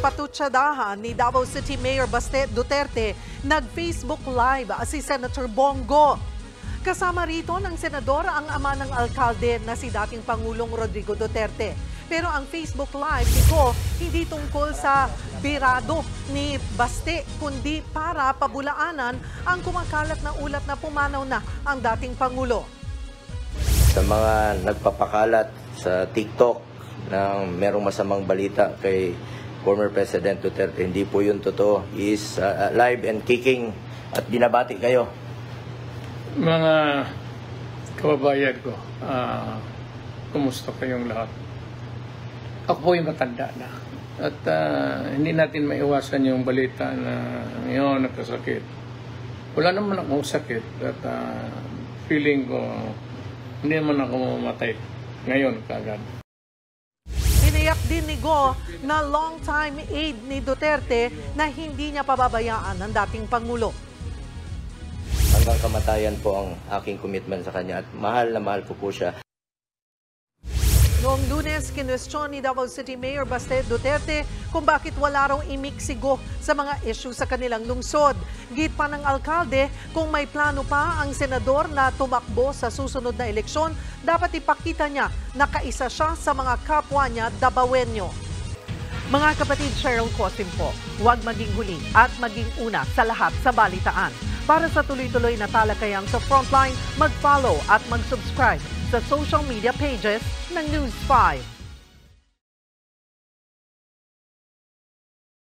patutsadahan ni Davao City Mayor Baste Duterte, nag-Facebook Live si Senator Bongo. Kasama rito ng senador ang ama ng alkalde na si dating Pangulong Rodrigo Duterte. Pero ang Facebook Live nito hindi tungkol sa birado ni Baste, kundi para pabulaanan ang kumakalat na ulat na pumanaw na ang dating Pangulo. Sa mga nagpapakalat sa TikTok na merong masamang balita kay former President Duterte, hindi po yun totoo. He is live and kicking at binabati kayo. Mga kababayan ko, kumusta kayong lahat? Ako po yung matanda na. At hindi natin maiwasan yung balita na ngayon nagkasakit. Wala naman akong sakit. At feeling ko, hindi naman ako mamatay ngayon kagad. Tiniyak din ni Go na long-time aide ni Duterte na hindi niya pababayaan ang dating Pangulo. Hanggang kamatayan po ang aking commitment sa kanya at mahal na mahal ko po siya. Noong Lunes, kinwestiyon ni Davao City Mayor Baste Duterte kung bakit wala raw imik si Go sa mga issue sa kanilang lungsod. Git pa ng alkalde, kung may plano pa ang senador na tumakbo sa susunod na eleksyon, dapat ipakita niya na kaisa siya sa mga kapwa niya Davaoenyo. Mga kapatid, Cheryl Cosim po, huwag maging huli at maging una sa lahat sa balitaan. Para sa tuloy-tuloy na talakayan sa Frontline, mag-follow at mag-subscribe sa social media pages ng News 5.